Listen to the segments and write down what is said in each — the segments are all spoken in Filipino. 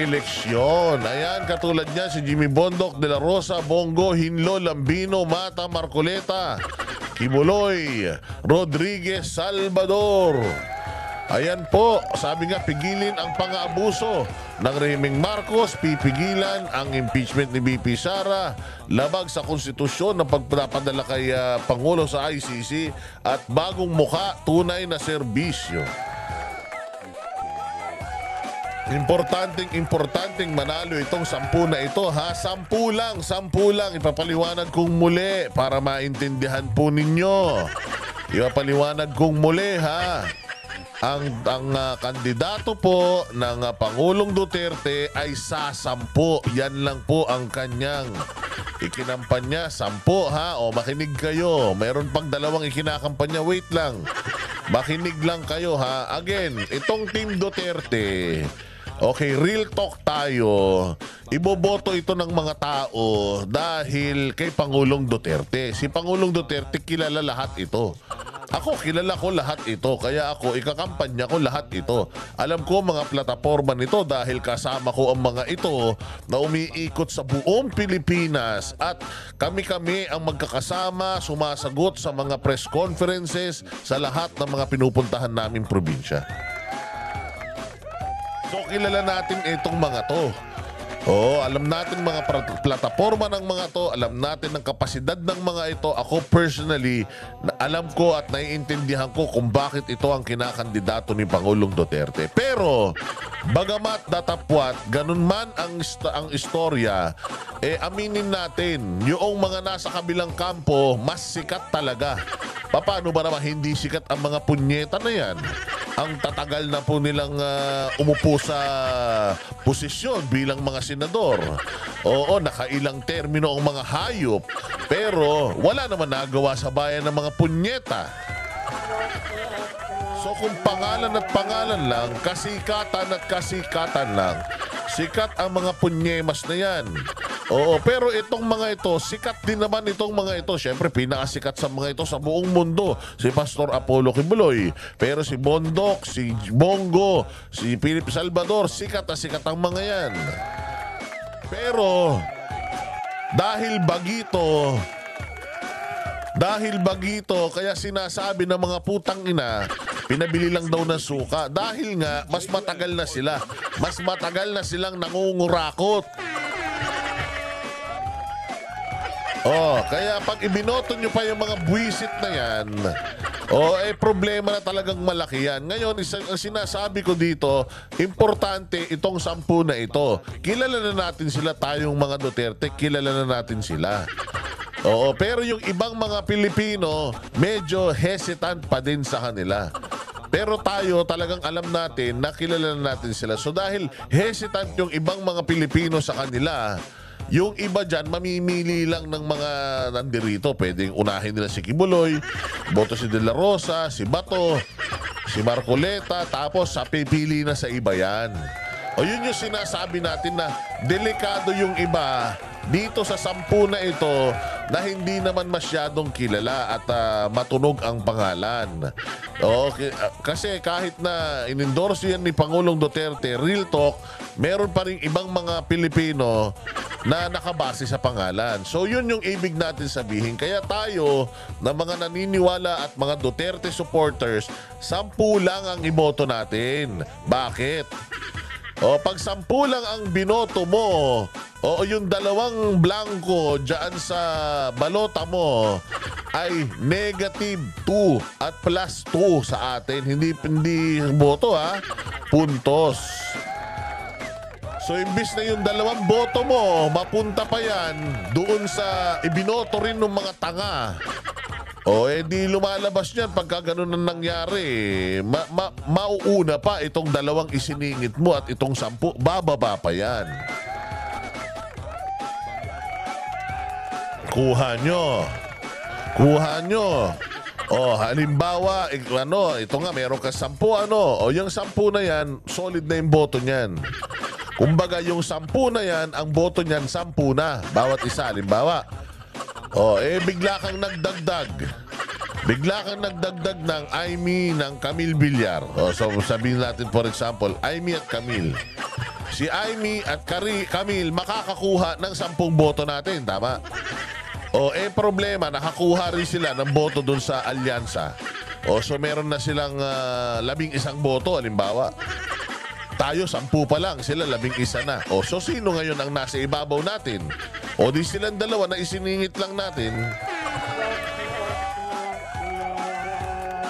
eleksyon. Ayan, katulad niya si Jimmy Bondoc, De La Rosa, Bongo, Hinlo, Lambino, Mata, Marcoleta, Kibuloy, Rodriguez, Salvador. Ayan po, sabi nga, pigilin ang pang-aabuso ng rehimeng Marcos, pipigilan ang impeachment ni BP Sara, labag sa konstitusyon ng pagpapadala kay Pangulo sa ICC at bagong muka, tunay na serbisyo. Importanteng manalo itong 10 na ito, ha? 10 lang. Ipapaliwanag kong muli para maintindihan po ninyo. Ipapaliwanag kong muli, ha? Ang kandidato po ng Pangulong Duterte ay sa 10. Yan lang po ang kanyang ikinampanya. 10, ha? O makinig kayo. Meron pang 2 ikinakampanya. Wait lang. Makinig lang kayo, ha? Again, itong Team Duterte, okay, real talk tayo. Iboboto ito ng mga tao dahil kay Pangulong Duterte. Si Pangulong Duterte, kilala lahat ito. Ako, kilala ko lahat ito. Kaya ako, ikakampanya ko lahat ito. Alam ko mga plataforma nito dahil kasama ko ang mga ito na umiikot sa buong Pilipinas. At kami-kami ang magkakasama, sumasagot sa mga press conferences sa lahat ng mga pinupuntahan naming probinsya. So, kilala natin itong mga to. Alam natin mga plataforma ng mga to, alam natin ang kapasidad ng mga ito. Ako personally, alam ko at naiintindihan ko kung bakit ito ang kinakandidato ni Pangulong Duterte. Pero, bagamat datapwat, ganun man ang istorya, aminin natin, yung mga nasa kabilang kampo, mas sikat talaga. Paano ba naman hindi sikat ang mga punyeta na yan? Ang tatagal na po nilang umupo sa posisyon bilang mga senador. Oo, nakailang termino ang mga hayop. Pero wala naman nagawa sa bayan ng mga punyeta. So kung pangalan at pangalan lang, kasikatan at kasikatan lang, sikat ang mga punyemas na yan. Oo, pero itong mga ito, sikat din naman itong mga ito. Siyempre, pinakasikat sa mga ito sa buong mundo. Si Pastor Apollo Kibuloy. Pero si Bondoc, si Bongo, si Philip Salvador, sikat na sikat ang mga yan. Pero, dahil bagito, kaya sinasabi ng mga putang ina, pinabili lang daw ng suka. Dahil nga, mas matagal na sila. Mas matagal na silang nangungurakot. Kaya pag ibinoto nyo pa yung mga buwisit na yan, problema na talagang malaki yan. Ngayon, ang sinasabi ko dito, importante itong 10 na ito. Kilala na natin sila, tayong mga Duterte, kilala na natin sila. Pero yung ibang mga Pilipino, medyo hesitant pa din sa kanila. Pero tayo talagang alam natin na kilala na natin sila. So dahil hesitant yung ibang mga Pilipino sa kanila, yung iba dyan, mamimili lang ng mga nandirito. Pwedeng unahin nila si Kibuloy, boto si De La Rosa, si Bato, si Marcoleta, tapos pipili na sa iba yan. Yun yung sinasabi natin na delikado yung iba dito sa 10 na ito na hindi naman masyadong kilala at matunog ang pangalan. Kasi kahit na inendorso yan ni Pangulong Duterte, real talk, meron pa rin ibang mga Pilipino na nakabase sa pangalan. So yun yung ibig natin sabihin. Kaya tayo na mga naniniwala at mga Duterte supporters, 10 lang ang iboto natin. Bakit? Pag 10 lang ang binoto mo, yung 2 blanco dyan sa balota mo ay -2 at +2 sa atin. Hindi boto, ha? Puntos. So, imbis na yung 2 boto mo, mapunta pa yan doon sa ibinoto rin ng mga tanga. Di lumalabas yan pagka ganun ang nangyari. Mauuna pa itong 2 isiningit mo at itong 10, bababa pa yan. Kuha nyo. Halimbawa, ito nga, meron ka 10, yung 10 na yan, solid na yung boto niyan. Kumbaga, yung 10 na yan, ang boto niyan, 10 na. Bawat isa, halimbawa. Bigla kang nagdagdag. ng Aimee ng Camille Villar. So, sabihin natin, for example, Aimee at Camille. si Amy at Camille makakakuha ng 10 boto natin, tama? O problema, nakakuha rin sila ng boto dun sa alyansa. So meron na silang 11 boto, halimbawa. Tayo 10 pa lang, sila 11 na. So sino ngayon ang nasa ibabaw natin? Di silang dalawa na isiningit lang natin.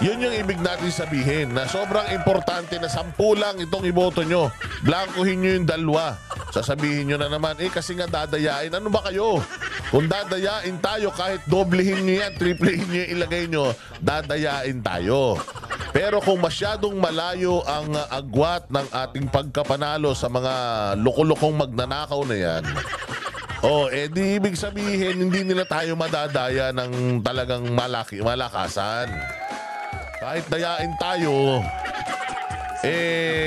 Yun yung ibig natin sabihin na sobrang importante na 10 lang itong iboto nyo. Blankohin nyo yung dalawa. Sasabihin nyo na naman, kasi nga dadayain. Ano ba kayo? Kung dadayain tayo, kahit doblehin nyo yan, triplehin nyo yung ilagay nyo, dadayain tayo. Pero kung masyadong malayo ang agwat ng ating pagkapanalo sa mga loko-lokong magnanakaw na yan, di ibig sabihin, hindi nila tayo madadaya ng talagang malakasan. Kahit dayain tayo,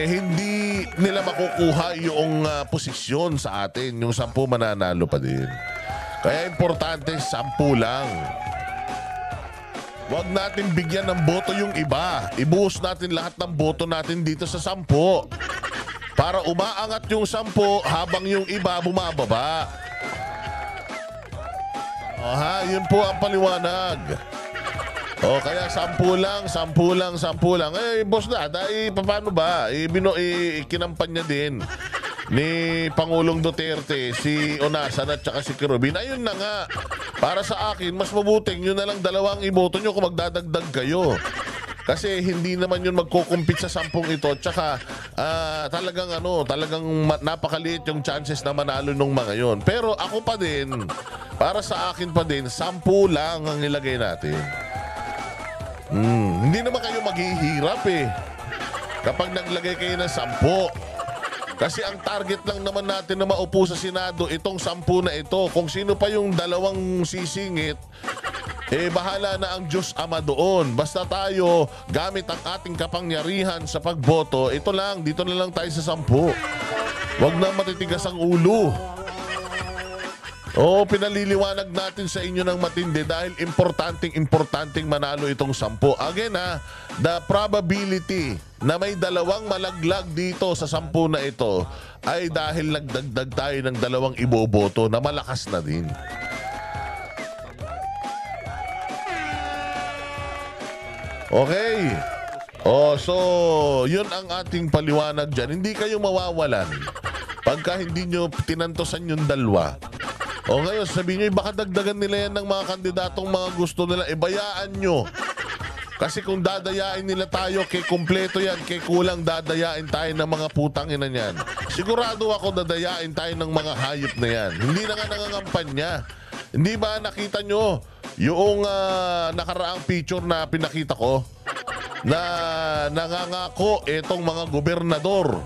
hindi nila makukuha yung posisyon sa atin. Yung 10 mananalo pa din. Kaya importante, 10 lang. Huwag natin bigyan ng boto yung iba. Ibuhos natin lahat ng boto natin dito sa 10. Para umaangat yung 10 habang yung iba bumababa. Yun po ang paliwanag. Kaya 10 lang. Boss na, paano ba? Kinampanya din ni Pangulong Duterte, si Onasan at saka si Kerubin. Ayun na nga. Para sa akin, mas mabuting yun na lang 2 iboto nyo kung magdadagdag kayo. Kasi hindi naman yun magkukumpit sa 10 ito. Tsaka talagang napakaliit yung chances na manalo nung mga yun. Pero ako pa din, para sa akin pa din, 10 lang ang ilagay natin. Hindi naman kayo maghihirap kapag naglagay kayo ng 10. Kasi ang target lang naman natin na maupo sa Senado, itong 10 na ito. Kung sino pa yung 2 sisingit, bahala na ang Diyos Ama doon. Basta tayo, gamit ang ating kapangyarihan sa pagboto, dito na lang tayo sa 10. Huwag na matitigas ang ulo. Pinaliliwanag natin sa inyo ng matindi dahil importanteng manalo itong 10. Again the probability na may 2 malaglag dito sa 10 na ito ay dahil nagdagdag tayo ng 2 iboboto na malakas na din. Okay. So yun ang ating paliwanag dyan. Hindi kayo mawawalan pagka hindi nyo tinantosan yung 2. Ngayon, sabihin nyo, baka dagdagan nila yan ng mga kandidatong mga gusto nila. Bayaan nyo. Kasi kung dadayain nila tayo, kumpleto yan, kulang dadayain tayo ng mga putang ina niyan. Sigurado ako dadayain tayo ng mga hayop na yan. Hindi na nga nangangampanya. Hindi ba nakita nyo yung nakaraang picture na pinakita ko? Na nangangako itong mga gobernador.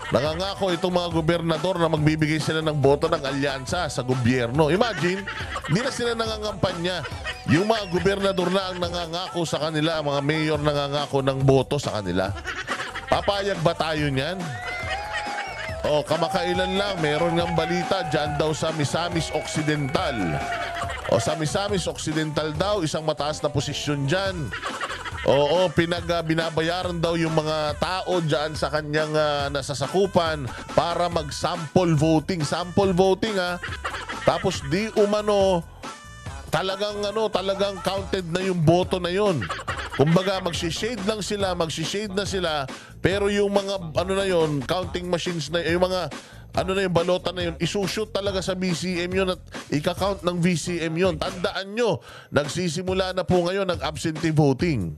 Nangangako itong mga gobernador na magbibigay sila ng boto ng alyansa sa gobyerno. Imagine, hindi na sila nangangampanya. Yung mga gobernador na ang nangangako sa kanila, mga mayor nangangako ng boto sa kanila. Papayag ba tayo niyan? Kamakailan lang, meron ngang balita dyan daw sa Misamis Occidental. Sa Misamis Occidental daw, isang mataas na posisyon dyan. Binabayaran daw yung mga tao dyan sa kanyang nasasakupan para mag-sample voting. Sample voting Tapos di umano, talagang counted na yung boto na yun. Kumbaga, magsishade na sila, pero yung mga, counting machines na, yung mga, yung balota na yun, isushoot talaga sa VCM yun at ika-count ng VCM yun. Tandaan nyo, nagsisimula na po ngayon ang absentee voting.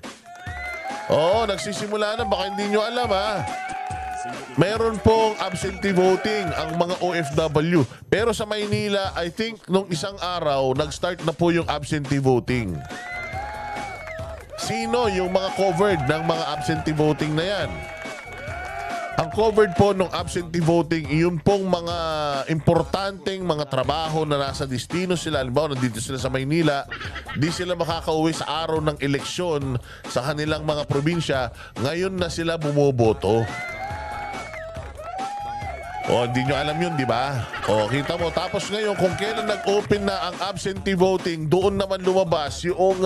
Nagsisimula na, baka hindi nyo alam Meron pong absentee voting ang mga OFW. Pero sa Maynila, I think nung isang araw, nag-start na po yung absentee voting. Sino yung mga covered ng mga absentee voting na yan? Ang covered po ng absentee voting, yun pong mga importanteng mga trabaho na nasa destino sila. Halimbawa, nandito sila sa Maynila, di sila makakauwi sa araw ng eleksyon sa kanilang mga probinsya. Ngayon na sila bumoboto. Hindi nyo alam yun, di ba? Kita mo. Tapos ngayon, kung kailan nag-open na ang absentee voting, doon naman lumabas yung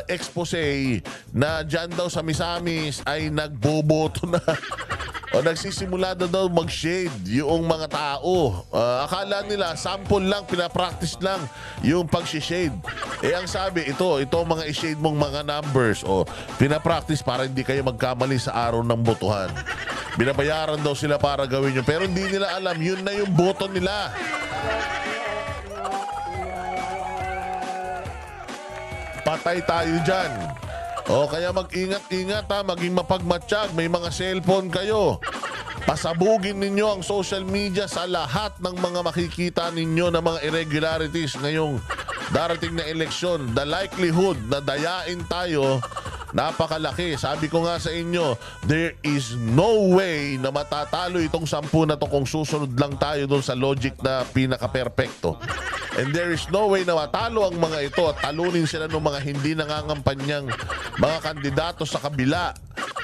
expose na dyan daw sa Misamis ay nagboboto na. nagsisimula na daw mag-shade yung mga tao. Akala nila sample lang, pinapractice lang yung pag-shade. Ang sabi, ito mga i-shade mong mga numbers. Pinapractice para hindi kayo magkamali sa araw ng botohan. Binabayaran daw sila para gawin yun. Pero hindi nila alam, yun na yung boto nila. Patay tayo dyan. Kaya mag-ingat-ingat ha, maging mapagmatsyag, may mga cellphone kayo. Pasabugin ninyo ang social media sa lahat ng mga makikita ninyo na mga irregularities ngayong darating na eleksyon. The likelihood na dayain tayo, napakalaki. Sabi ko nga sa inyo, there is no way na matatalo itong 10 na to kung susunod lang tayo doon sa logic na pinaka-perfecto. And there is no way na matalo ang mga ito at talunin sila ng mga hindi nangangampanyang mga kandidato sa kabila.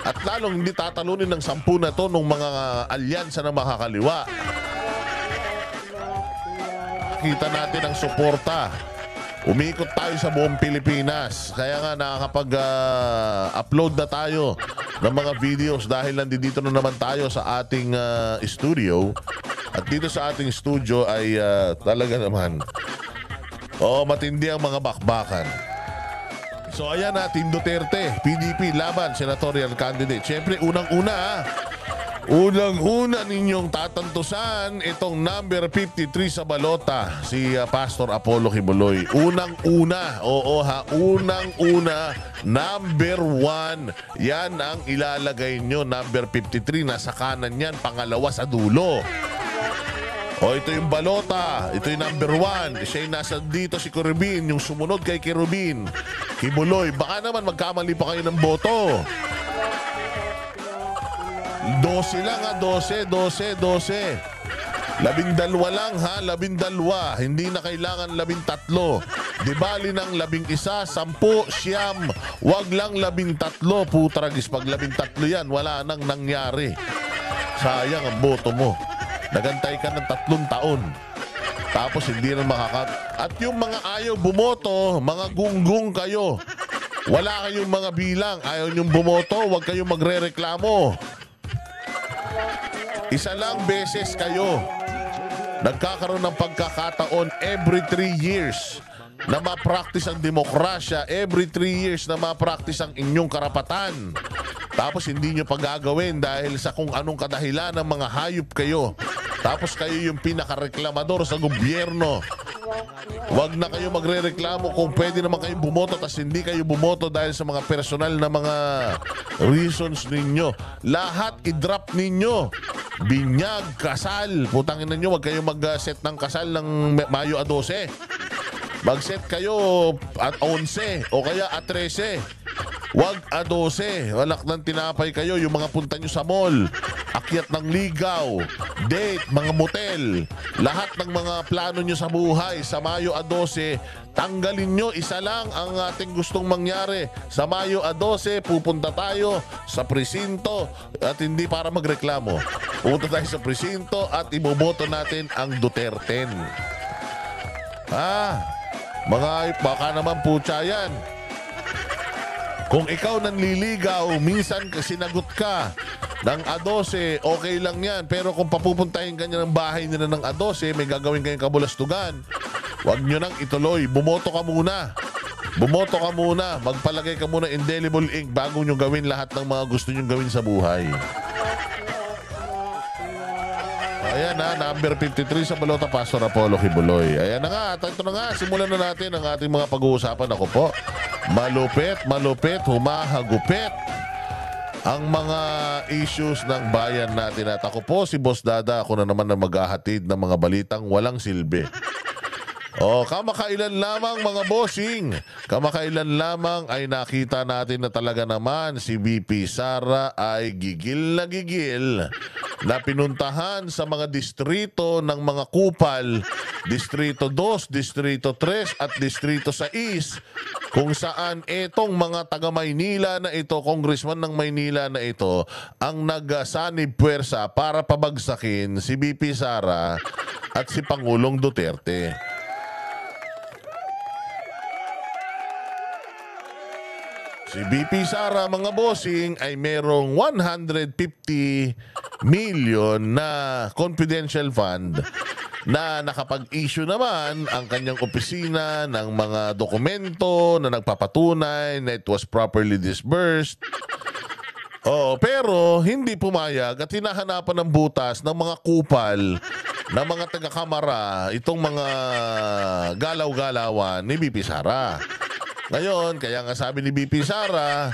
At lalong hindi tatalunin ng 10 na to ng mga alyansa na makakaliwa. Kita natin ang suporta. Umikot tayo sa buong Pilipinas. Kaya nga nakakapag-upload na tayo ng mga videos dahil nandito na naman tayo sa ating studio. At dito sa ating studio ay talaga naman matindi ang mga bakbakan. So ayan na, Team Duterte, PDP, laban, senatorial candidate. Siyempre, unang-una ninyong tatantusan itong number 53 sa balota, si Pastor Apollo Kibuloy. Unang-una, unang-una, number 1. Yan ang ilalagay nyo, number 53. Nasa kanan yan, pangalawa sa dulo. Ito yung balota. Ito yung number 1. Siya yung nasa dito, si Kirubin. Yung sumunod kay Kirubin, Kibuloy. Baka naman magkamali pa kayo ng boto. 12 lang ha, 12. 12 lang ha, 12. Hindi na kailangan 13. Di bali ng 11, 10, 9. Wag lang 13. Putragis, pag 13 yan, wala nang nangyari. Sayang ang boto mo. Nagantay ka ng 3 taon. Tapos hindi na At yung mga ayaw bumoto, mga gunggong kayo. Wala kayong mga bilang. Ayaw nyong bumoto, huwag kayong magre-reklamo. Isa lang beses kayo nagkakaroon ng pagkakataon every 3 years na ma-practice ang demokrasya, every 3 years na ma-practice ang inyong karapatan. Tapos hindi nyo pagagawin dahil sa kung anong kadahilan ng mga hayop kayo. Tapos kayo yung pinakareklamador sa gobyerno. Huwag na kayo magre-reklamo kung pwede naman kayo bumoto tapos hindi kayo bumoto dahil sa mga personal na mga reasons ninyo. Lahat i-drop ninyo. Binyag, kasal. Putangin ninyo, huwag kayo mag-set ng kasal ng Mayo 12. Mag-set kayo at 11 o kaya at 13. Huwag a 12. Walak ng tinapay kayo. Yung mga punta nyo sa mall, akyat ng ligaw, date, mga motel, lahat ng mga plano nyo sa buhay sa Mayo 12, tanggalin nyo. Isa lang ang ating gustong mangyari. Sa Mayo 12, pupunta tayo sa presinto at hindi para magreklamo. Pupunta tayo sa presinto at iboboto natin ang Duterte. Baka naman putya yan. Kung ikaw nanliligaw, minsan sinagot ka ng A12, okay lang yan. Pero kung papupuntahin ka niya ng bahay nila ng A12, may gagawin kayong kabulastugan. Huwag nyo nang ituloy. Bumoto ka muna. Bumoto ka muna. Magpalagay ka muna indelible ink bago nyo gawin lahat ng mga gusto nyo gawin sa buhay. Ayan na, number 53 sa balota, Pastor Apollo Kibuloy. Ayan na nga, ito na nga, simulan na natin ang ating mga pag-uusapan. Ako po, malupit, humahagupit ang mga issues ng bayan natin. At ako po, si Boss Dada, ako na naman na maghahatid ng mga balitang walang silbi. Kamakailan lamang mga bossing. Kamakailan lamang ay nakita natin na talaga naman si VP Sara ay gigil na pinuntahan sa mga distrito ng mga kupal, Distrito 2, Distrito 3 at Distrito 6, kung saan etong mga taga Maynila na ito, congressman ng Maynila na ito, ang nagsanib puwersa para pabagsakin si VP Sara at si Pangulong Duterte. Si VP Sara, mga bossing, ay merong 150 million na confidential fund na nakapag-issue naman ang kanyang opisina ng mga dokumento na nagpapatunay na it was properly disbursed. Pero hindi pumayag at hinahanapan ng butas ng mga kupal na mga taga-kamara itong mga galaw-galawan ni BP Sara. Ngayon, kaya nga sabi ni BP Sara,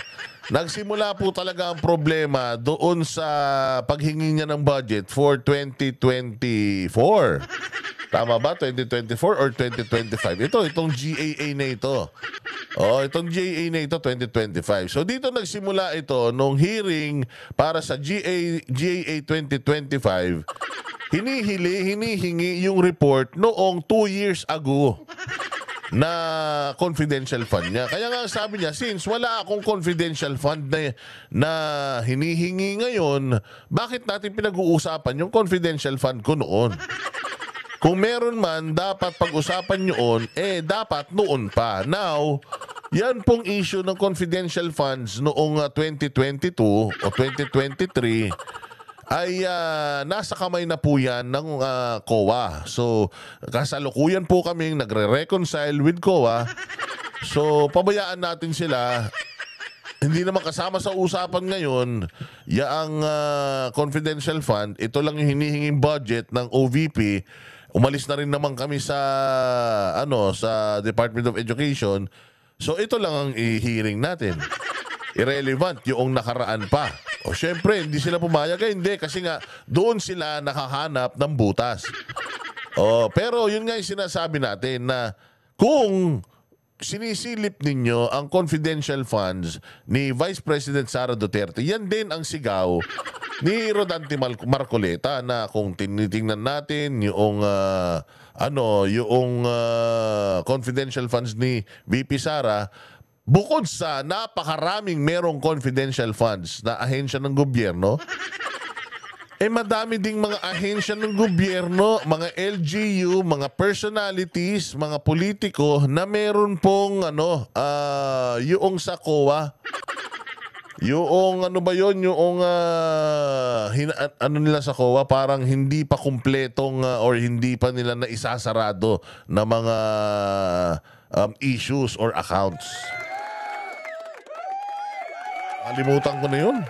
nagsimula po talaga ang problema doon sa paghingi niya ng budget for 2024. Tama ba? 2024 or 2025? Itong GAA na ito. Itong GAA na ito, 2025. So dito nagsimula ito nung hearing para sa GAA 2025. Hinihingi yung report noong 2 years ago na confidential fund niya. Kaya nga sabi niya, since wala akong confidential fund na hinihingi ngayon, bakit natin pinag-uusapan yung confidential fund ko noon? Kung meron man, dapat pag-usapan nyoon, dapat noon pa. Now, yan pong issue ng confidential funds noong 2022 o 2023 ay nasa kamay na po yan ng COA. So, kasalukuyan po kaming nagre-reconcile with COA. So, pabayaan natin sila. Hindi naman kasama sa usapan ngayon, yaang confidential fund, ito lang yung hinihinging budget ng OVP. Umalis na rin naman kami sa sa Department of Education. So ito lang ang i-hearing natin. Irrelevant yung nakaraan pa. Syempre, hindi sila pumayag. Hindi, kasi nga doon sila nakahanap ng butas. Pero yun nga yung sinasabi natin na kung sinisilip ninyo ang confidential funds ni Vice President Sara Duterte, yan din ang sigaw ni Rodante Marcoleta na kung tinitingnan natin yung confidential funds ni VP Sara, bukod sa napakaraming merong confidential funds na ahensya ng gobyerno, madami ding mga ahensya ng gobyerno, mga LGU, mga personalities, mga politiko na meron pong yung sa COA. Yung nila sa COA, parang hindi pa kumpletong or hindi pa nila na isasarado na mga issues or accounts. Kalimutan ko na yun.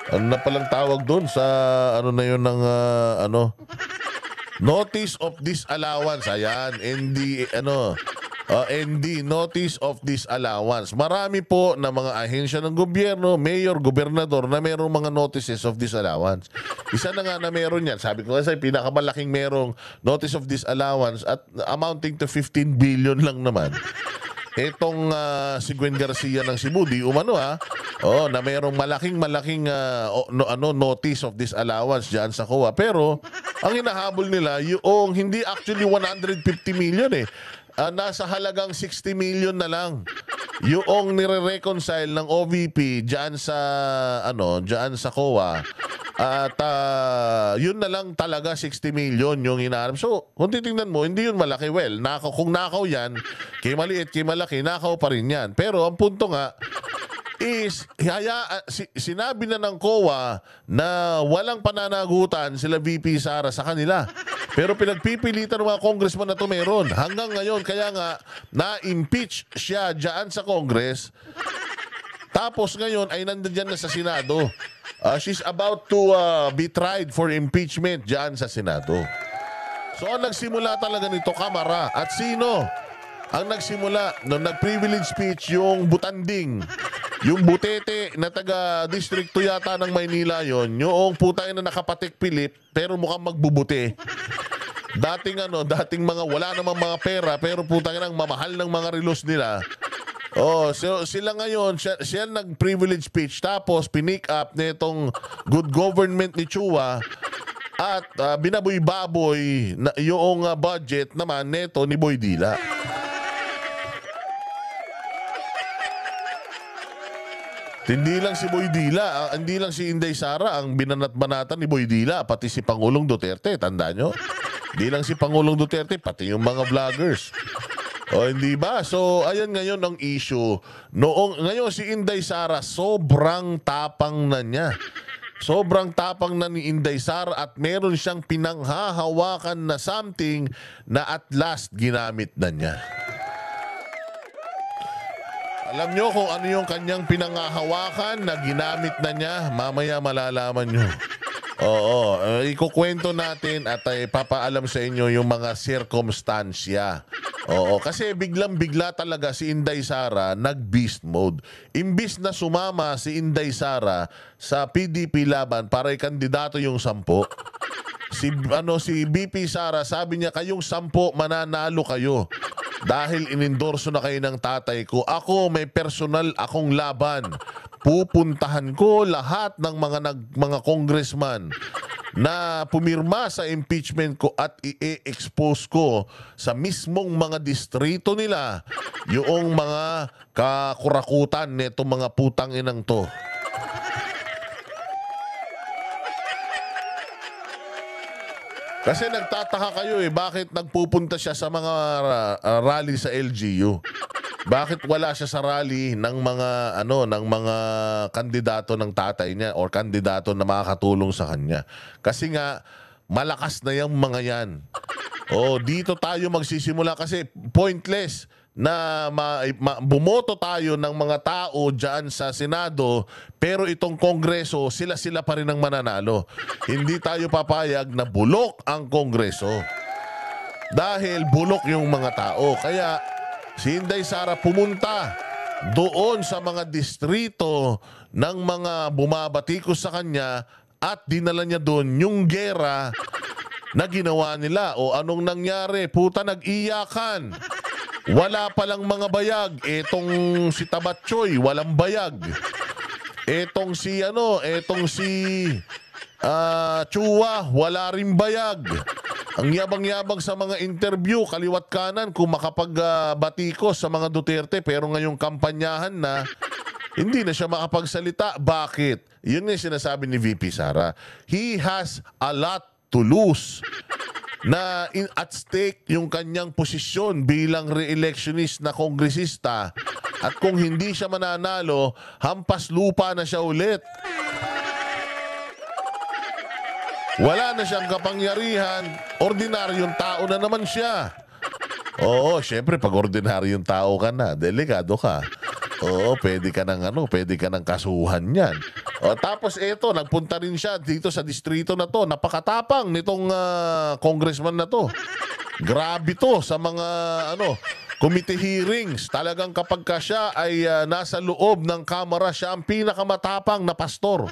Ano na palang tawag doon sa Notice of Disallowance. Ayan, ND, Notice of Disallowance. Marami po na mga ahensya ng gobyerno, mayor, gobernador na mayroong mga notices of disallowance. Isa na nga na meron yan. Sabi ko kasi pinakamalaking merong notice of disallowance at amounting to 15 billion lang naman. Itong si Gwen Garcia ng Cebu, di umano na mayroong malaking notice of disallowance dyan sa COA. Pero ang hinahabol nila yung hindi actually 150 million nasa halagang 60 million na lang yung nire-reconcile ng OVP dyan sa COA. At yun na lang talaga 60 million yung hinaharap. So, kung titingnan mo, hindi yun malaki. Well, kung nakaw yan, kay maliit, kay malaki, nakaw pa rin yan. Pero ang punto nga is, sinabi na ng COA na walang pananagutan sila VP Sara sa kanila. Pero pinagpipilitan ng mga congressman na ito meron. Hanggang ngayon, kaya nga, na-impeach siya dyan sa Congress. Tapos ngayon ay nandiyan na sa Senado. She's about to be tried for impeachment dyan sa Senado. So ang nagsimula talaga nito, Kamara. At sino ang nagsimula? Nung nag-privilege speech, yung Butanding. Yung Butete na taga-districto yata ng Maynila yon, yung putay na nakapatik Pilip pero mukhang magbubuti. Dating mga wala namang mga pera pero putay nang mamahal ng mga relos nila. So sila ngayon, siya nag-privilege speech tapos pinick up nitong good government ni Chua at binaboy-baboy na yung budget naman neto ni Boy Dila. Hindi lang si Boy Dila, hindi lang si Inday Sara ang binanat-banatan ni Boy Dila, pati si Pangulong Duterte, tanda nyo? Hindi lang si Pangulong Duterte, pati yung mga vloggers. Hindi ba? So, ayan ngayon ang issue. Ngayon si Inday Sara, sobrang tapang na niya. Sobrang tapang na ni Inday Sara at meron siyang pinanghahawakan na something na at last ginamit na niya. Alam nyo kung ano yung kanyang pinanghahawakan na ginamit na niya? Mamaya malalaman nyo. Oo, ikukwento natin at papaalam sa inyo yung mga sirkumstansya. Oo, kasi biglang-bigla talaga si Inday Sara nag-beast mode. Imbis na sumama si Inday Sara sa PDP laban para ikandidato yung 10. Si BP Sara sabi niya kayong 10 mananalo kayo. Dahil inendorso na kayo ng tatay ko, ako may personal akong laban. Pupuntahan ko lahat ng mga congressman na pumirma sa impeachment ko at i-expose ko sa mismong mga distrito nila yung mga kakurakutan nitong mga putang inang to. Kasi nagtataka kayo bakit nagpupunta siya sa mga rally sa LGU? Bakit wala siya sa rally ng mga kandidato ng tatay niya or kandidato na makakatulong sa kanya? Kasi nga malakas na yung mga yan. Dito tayo magsisimula kasi pointless na bumoto tayo ng mga tao dyan sa Senado pero itong Kongreso, sila pa rin ang mananalo. Hindi tayo papayag na bulok ang Kongreso. Dahil bulok yung mga tao. Kaya si Inday Sara pumunta doon sa mga distrito ng mga bumabatikos sa kanya at dinala niya doon yung gera na ginawa nila. O anong nangyari? Puta, nag-iyakan. Wala palang mga bayag. Etong si Tabatchoy, walang bayag. Etong si Chua, wala rin bayag. Ang yabang-yabang sa mga interview, kaliwat kanan, kung makapagbatikos sa mga Duterte, pero ngayong kampanyahan na, hindi na siya makapagsalita. Bakit? Yun yung sinasabi ni VP Sara. He has a lot to lose. Na at stake yung kanyang posisyon bilang re-electionist na kongresista at kung hindi siya mananalo, hampas lupa na siya ulit. Wala na siyang kapangyarihan, ordinaryong tao na naman siya. Oo, syempre pag ordinaryong tao ka na, delikado ka. Oo, pwede ka ng kasuhan yan. Tapos eto, nagpunta rin siya dito sa distrito na to. Napakatapang nitong congressman na to. Grabe to sa mga committee hearings. Talagang kapag ka siya ay nasa loob ng kamera, siya ang pinakamatapang na pastor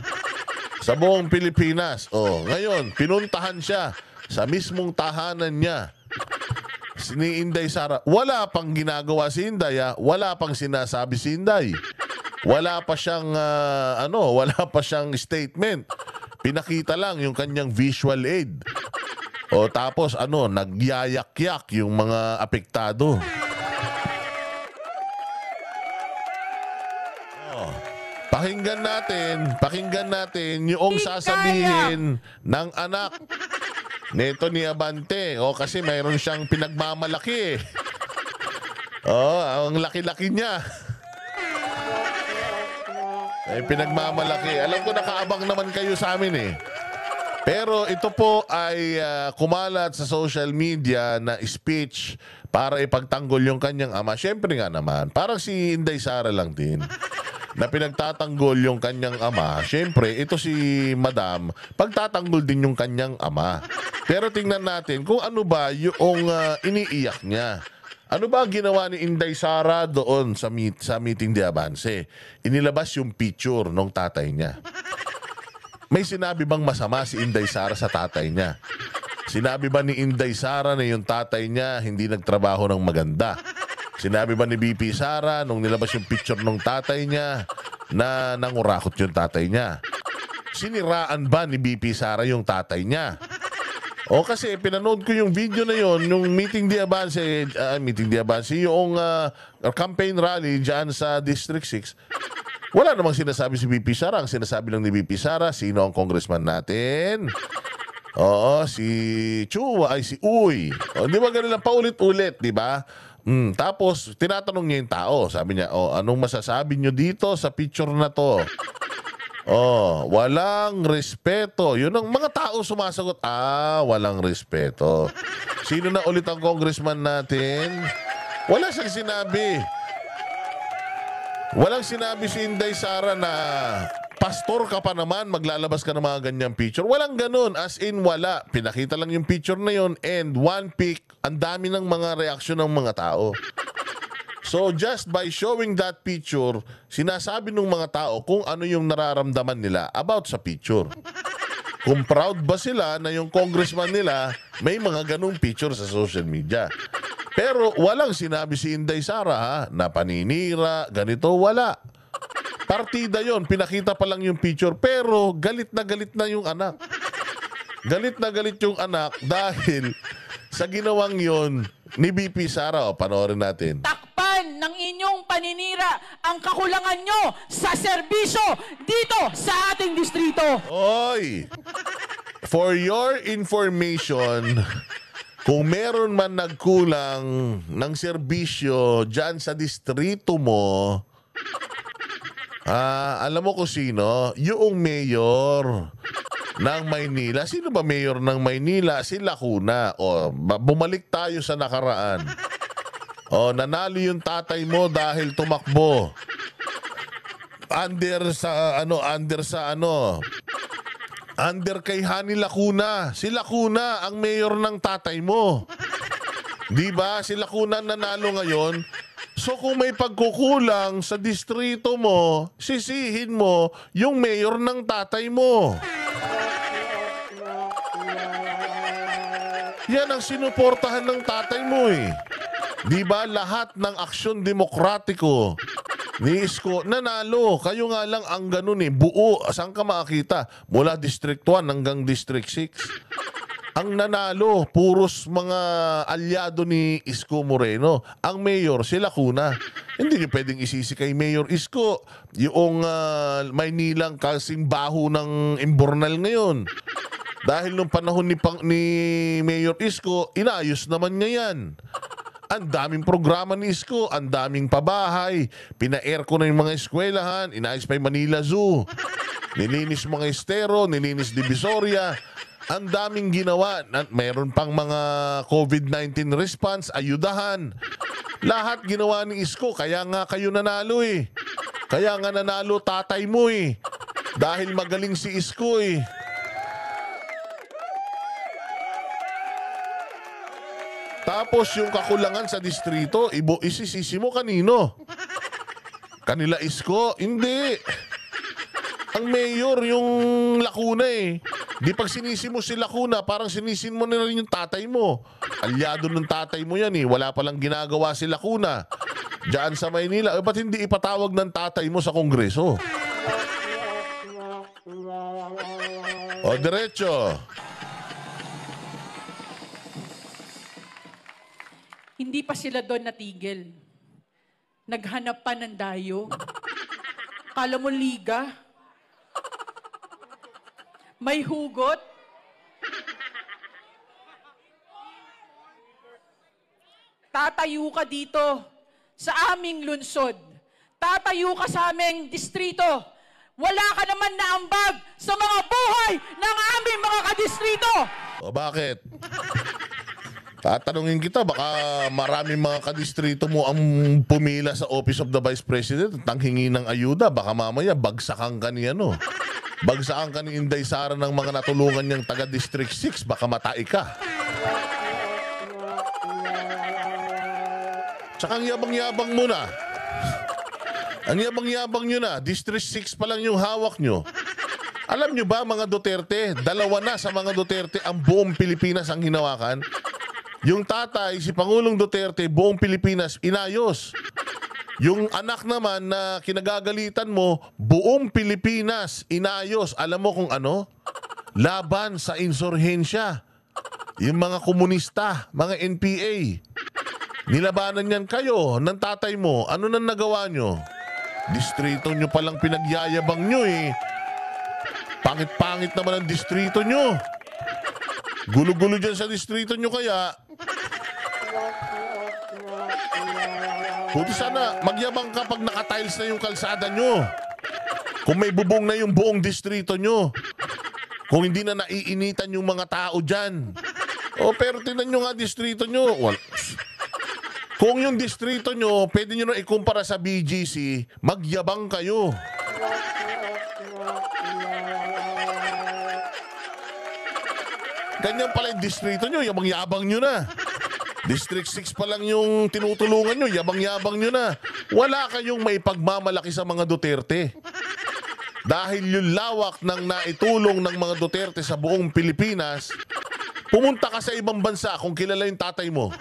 sa buong Pilipinas. Ngayon, pinuntahan siya sa mismong tahanan niya ni Inday Sara. Wala pang ginagawa si Inday, wala pang sinasabi si Inday. Wala pa siyang statement. Pinakita lang yung kanyang visual aid. Tapos nagyayak-yak yung mga apektado. Pakinggan natin yung sasabihin ng anak neto ni Abante. Kasi mayroon siyang pinagmamalaki. Ang laki-laki niya. Pinagmamalaki. Alam ko nakaabang naman kayo sa amin Pero ito po ay kumalat sa social media na speech para ipagtanggol yung kanyang ama. Siyempre nga naman, parang si Inday Sara lang din na pinagtatanggol yung kanyang ama. Siyempre, ito si Madam, pagtatanggol din yung kanyang ama. Pero tingnan natin kung ano ba yung iniiyak niya. Ano ba ginawa ni Inday Sara doon sa meeting de Avance? Inilabas yung picture ng tatay niya. May sinabi bang masama si Inday Sara sa tatay niya? Sinabi ba ni Inday Sara na yung tatay niya hindi nagtrabaho ng maganda? Sinabi ba ni BP Sara nung nilabas yung picture ng tatay niya na nangurakot yung tatay niya? Siniraan ba ni BP Sara yung tatay niya? Kasi pinanood ko yung video na yon, yung meeting de Avance, yung campaign rally dyan sa District 6. Wala namang sinasabi si BP Sara. Ang sinasabi lang ni BP Sara, sino ang congressman natin? Si Chua, si Uy. Di ba ganun lang paulit-ulit, di ba? Tapos, tinatanong niya yung tao. Sabi niya, anong masasabi niyo dito sa picture na to? Oh, walang respeto. Yun ang mga tao sumasagot, walang respeto. Sino na ulit ang congressman natin? Wala siyang sinabi. Walang sinabi si Inday Sara na pastor ka pa naman, maglalabas ka ng mga ganyang picture. Walang ganun, as in wala. Pinakita lang yung picture na yun and one pic, ang dami ng mga reaksyon ng mga tao. So just by showing that picture, sinasabi ng mga tao kung ano yung nararamdaman nila about sa picture. Kung proud ba sila na yung congressman nila may mga ganung picture sa social media. Pero walang sinabi si Inday Sara na paninira, ganito, wala. Partida yon, pinakita pa lang yung picture pero galit na yung anak. Galit na galit yung anak dahil sa ginawang yon ni BP Sara. O, panoorin natin. Takpan ng inyong paninira ang kakulangan nyo sa serbisyo dito sa ating distrito. Oy! For your information, kung meron man nagkulang ng serbisyo dyan sa distrito mo, alam mo kung sino? Yung mayor ng Maynila. Sino ba mayor ng Maynila? Si Lacuna. O, bumalik tayo sa nakaraan. O, nanalo yung tatay mo dahil tumakbo. Under kay Hani Lacuna. Si Lacuna ang mayor ng tatay mo. Di ba? Si Lacuna nanalo ngayon. So kung may pagkukulang sa distrito mo, sisihin mo yung mayor ng tatay mo. Yan ang sinuportahan ng tatay mo eh. Di ba lahat ng aksyon demokratiko ni Isko nanalo? Kayo nga lang ang ganun eh. Buo, saan ka makakita? Mula District 1 hanggang District 6. Ang nanalo, puros mga alyado ni Isko Moreno. Ang mayor, si Lacuna. Hindi niyo pwedeng isisi kay Mayor Isko yung Maynilang kasing baho ng Imbornal ngayon. Dahil nung panahon ni Mayor Isko, inayos naman niya yan. Ang daming programa ni Isko, ang daming pabahay, pina-aircon na yung mga eskwelahan, inayos pa yung Manila Zoo, nilinis mga estero, nilinis Divisoria, ang daming ginawa. Mayroon pang mga COVID-19 response, ayudahan. Lahat ginawa ni Isko, kaya nga kayo nanalo eh. Kaya nga nanalo tatay mo eh. Dahil magaling si Isko eh. Tapos yung kakulangan sa distrito, isisisi mo kanino? Kanila Isko? Hindi. Ang mayor yung Lacuna eh. Di pag sinisi mo si Lacuna, parang sinisin mo na rin yung tatay mo. Alyado ng tatay mo yan eh. Wala palang ginagawa si Lacuna. Diyan sa Maynila. Ba't hindi ipatawag ng tatay mo sa Kongreso? O, diretso. Hindi pa sila doon natigil. Naghanap pa ng dayo. Kala mo liga? May hugot? Tatayo ka dito sa aming lungsod. Tatayo ka sa aming distrito. Wala ka naman na ambag sa mga buhay ng aming mga kadistrito. O, bakit? Tatanungin kita, baka maraming mga kadistrito mo ang pumila sa Office of the Vice President at hingi ng ayuda. Baka mamaya bagsakan ka ni Bagsakan ka ni Inday Sara ng mga natulungan niyang taga District 6. Baka matay ka. Tsaka ang yabang-yabang mo na. Ang yabang-yabang nyo na. District 6 pa lang yung hawak nyo. Alam nyo ba mga Duterte, dalawa na sa mga Duterte ang buong Pilipinas ang hinawakan? Yung tatay, si Pangulong Duterte, buong Pilipinas, inayos. Yung anak naman na kinagagalitan mo, buong Pilipinas, inayos. Alam mo kung ano? Laban sa insurhensya. Yung mga komunista, mga NPA. Nilabanan yan kayo ng tatay mo. Ano nang nagawa nyo? Distrito nyo palang pinagyayabang nyo eh. Pangit-pangit naman ang distrito nyo. Gulo-gulo dyan sa distrito nyo kaya. Buti sana, magyabang ka pag naka-tiles na yung kalsada nyo. Kung may bubong na yung buong distrito nyo. Kung hindi na naiinitan yung mga tao dyan. Pero tingnan nyo nga distrito nyo. Kung yung distrito nyo, pwede nyo na ikumpara sa BGC, magyabang kayo. Ganyan pala yung distrito nyo, yabang-yabang nyo na. District 6 pa lang yung tinutulungan nyo, yabang-yabang nyo na. Wala kayong maipagmamalaki sa mga Duterte. Dahil yung lawak ng naitulong ng mga Duterte sa buong Pilipinas, pumunta ka sa ibang bansa kung kilala yung tatay mo.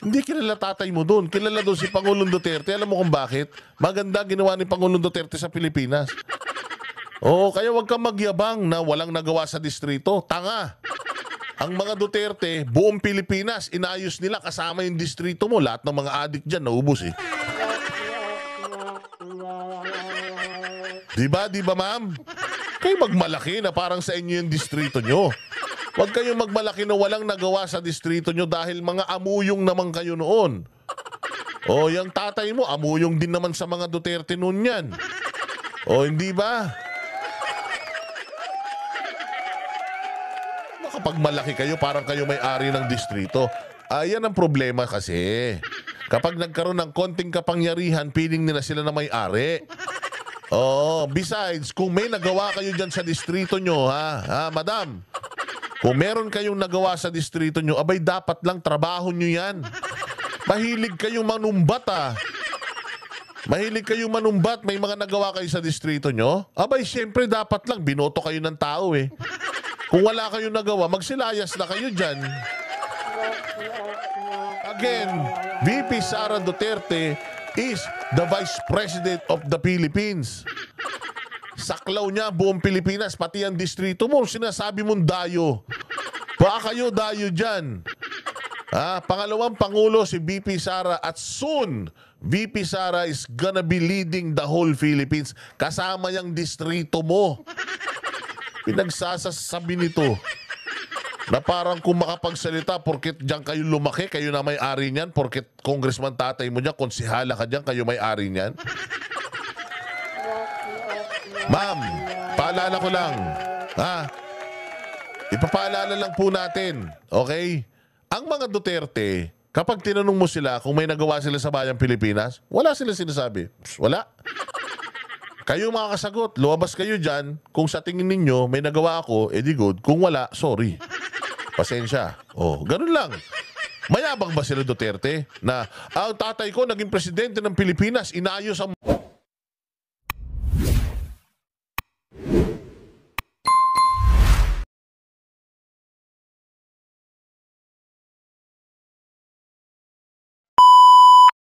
Hindi kilala tatay mo doon. Kilala doon si Pangulong Duterte. Alam mo kung bakit? Maganda ginawa ni Pangulong Duterte sa Pilipinas. Kaya wag kang magyabang na walang nagawa sa distrito. Tanga. Ang mga Duterte, buong Pilipinas, inayos nila kasama yung distrito mo. Lahat ng mga adik dyan, naubos eh. Diba ma'am? Kayo magmalaki na parang sa inyo yung distrito nyo. Huwag kayong magmalaki na walang nagawa sa distrito nyo dahil mga amuyong naman kayo noon. Yung tatay mo, amuyong din naman sa mga Duterte noon yan. Hindi ba? Kapag malaki kayo, parang kayo may-ari ng distrito. Yan ang problema kasi. Kapag nagkaroon ng konting kapangyarihan, piling nila sila na may-ari. Besides, kung may nagawa kayo dyan sa distrito nyo, madam, kung meron kayong nagawa sa distrito nyo, abay dapat lang trabaho nyo yan. Mahilig kayong manumbat Mahilig kayong manumbat, may mga nagawa kayo sa distrito nyo, abay syempre dapat lang, binoto kayo ng tao eh. Kung wala kayong nagawa, magsilayas na kayo dyan. Again, VP Sara Duterte is the Vice President of the Philippines. Saklaw niya buong Pilipinas, pati ang distrito mo, sinasabi mong dayo. Baka kayo dayo dyan. Pangalawang Pangulo si VP Sara at soon, VP Sara is gonna be leading the whole Philippines. Kasama yung distrito mo. Pinagsasasabi nito na parang kung makapagsalita porket diyan kayo lumaki, kayo na may-ari niyan, porket congressman tatay mo diyan, konsihala ka diyan, kayo may-ari niyan. Ma'am, paalala ko lang. Ipapaalala lang po natin, okay? Ang mga Duterte, kapag tinanong mo sila kung may nagawa sila sa bayang Pilipinas, wala sila sinasabi. Wala. Kayo makakasagot, lumabas kayo dyan. Kung sa tingin ninyo may nagawa ako, edi good. Kung wala, sorry. Pasensya. Ganun lang. Mayabang ba sila Duterte na ang tatay ko naging presidente ng Pilipinas, inayos ang